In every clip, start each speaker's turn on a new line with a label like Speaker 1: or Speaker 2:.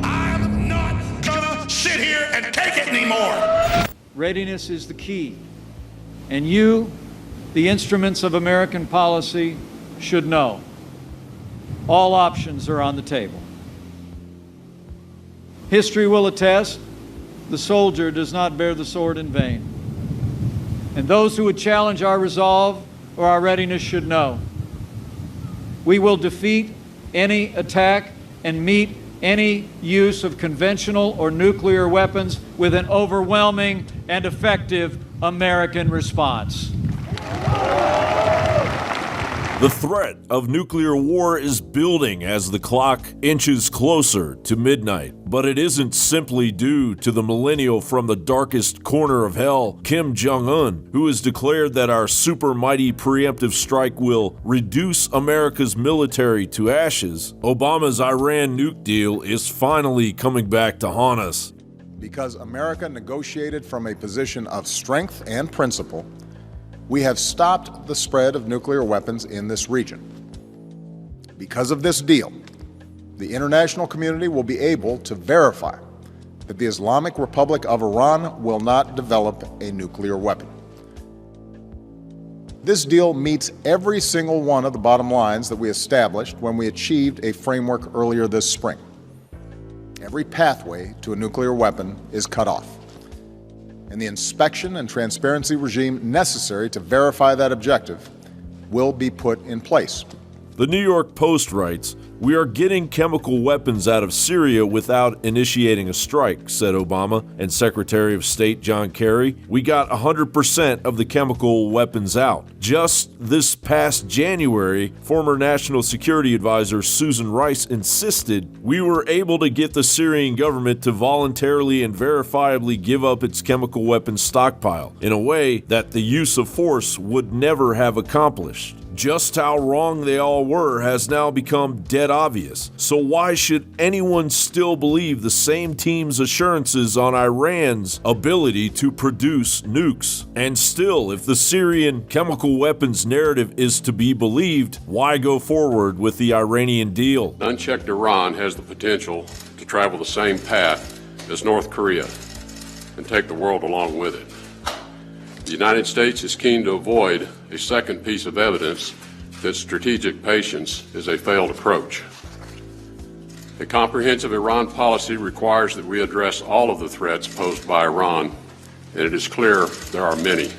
Speaker 1: I'm not gonna sit here and take it anymore.
Speaker 2: Readiness is the key, and you, the instruments of American policy, should know. All options are on the table. History will attest, the soldier does not bear the sword in vain. And those who would challenge our resolve or our readiness should know. We will defeat any attack and meet any use of conventional or nuclear weapons with an overwhelming and effective American response.
Speaker 3: The threat of nuclear war is building as the clock inches closer to midnight. But it isn't simply due to the millennial from the darkest corner of hell, Kim Jong-un, who has declared that our super mighty preemptive strike will reduce America's military to ashes. Obama's Iran nuke deal is finally coming back to haunt us.
Speaker 4: Because America negotiated from a position of strength and principle, we have stopped the spread of nuclear weapons in this region. Because of this deal, the international community will be able to verify that the Islamic Republic of Iran will not develop a nuclear weapon. This deal meets every single one of the bottom lines that we established when we achieved a framework earlier this spring. Every pathway to a nuclear weapon is cut off, and the inspection and transparency regime necessary to verify that objective will be put in place.
Speaker 3: The New York Post writes, "We are getting chemical weapons out of Syria without initiating a strike," said Obama and Secretary of State John Kerry. "We got 100% of the chemical weapons out." Just this past January, former National Security Advisor Susan Rice insisted we were able to get the Syrian government to voluntarily and verifiably give up its chemical weapons stockpile in a way that the use of force would never have accomplished. Just how wrong they all were has now become dead obvious. So why should anyone still believe the same team's assurances on Iran's ability to produce nukes? And still, if the Syrian chemical weapons narrative is to be believed, why go forward with the Iranian deal?
Speaker 5: Unchecked Iran has the potential to travel the same path as North Korea and take the world along with it. The United States is keen to avoid a second piece of evidence that strategic patience is a failed approach. A comprehensive Iran policy requires that we address all of the threats posed by Iran, and it is clear there are many.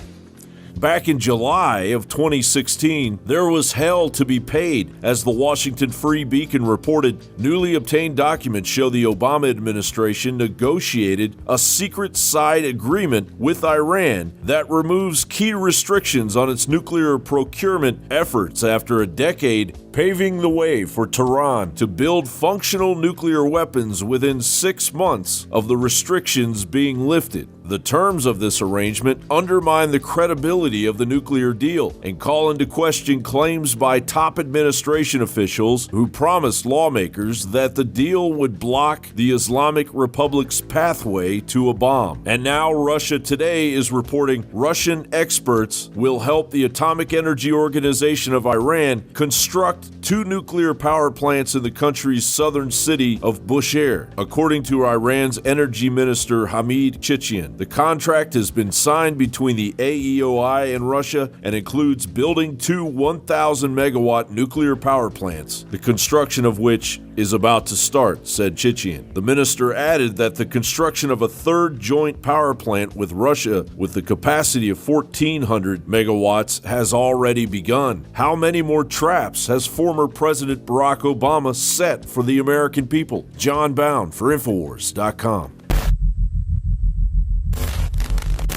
Speaker 3: Back in July of 2016, there was hell to be paid. As the Washington Free Beacon reported, newly obtained documents show the Obama administration negotiated a secret side agreement with Iran that removes key restrictions on its nuclear procurement efforts after a decade, paving the way for Tehran to build functional nuclear weapons within 6 months of the restrictions being lifted. The terms of this arrangement undermine the credibility of the nuclear deal and call into question claims by top administration officials who promised lawmakers that the deal would block the Islamic Republic's pathway to a bomb. And now Russia Today is reporting Russian experts will help the Atomic Energy Organization of Iran construct 2 nuclear power plants in the country's southern city of Bushehr, according to Iran's energy minister Hamid Chichian. The contract has been signed between the AEOI and Russia and includes building 2 1,000-megawatt nuclear power plants, the construction of which is about to start, said Chichian. The minister added that the construction of a third joint power plant with Russia with the capacity of 1,400 megawatts has already begun. How many more traps has former President Barack Obama set for the American people? John Bound for Infowars.com.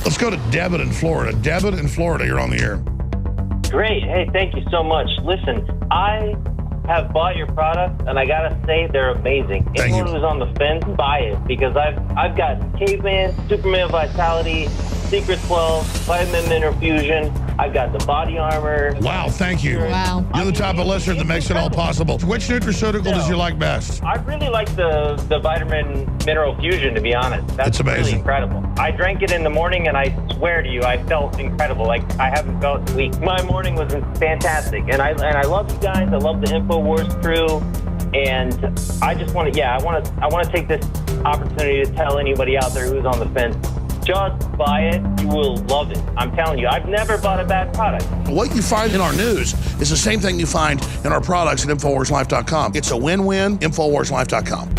Speaker 6: Let's go to Debit in Florida. Debit in Florida, you're on the air.
Speaker 7: Great. Hey, thank you so much. Listen, I have bought your product, and I gotta say they're amazing. Anyone who's on the fence, buy it, because I've got Caveman, Superman Vitality, Secret 12, Vitamin Mineral Fusion. I've got the body armor.
Speaker 6: Wow, thank you.
Speaker 8: Wow.
Speaker 6: You're the type of listener that makes it all possible. Which nutraceutical does you like best?
Speaker 7: I really like the vitamin mineral fusion, to be honest. That's
Speaker 6: It's amazing.
Speaker 7: really incredible. I drank it in the morning, and I swear to you, I felt incredible. Like I haven't felt in weeks. My morning was fantastic, and I love you guys. I love the InfoWars crew, and I just want to I want to take this opportunity to tell anybody out there who's on the fence. Just buy it. You will love it. I'm telling you, I've never bought a bad product.
Speaker 6: What you find in our news is the same thing you find in our products at InfoWarsLife.com. It's a win-win. InfoWarsLife.com.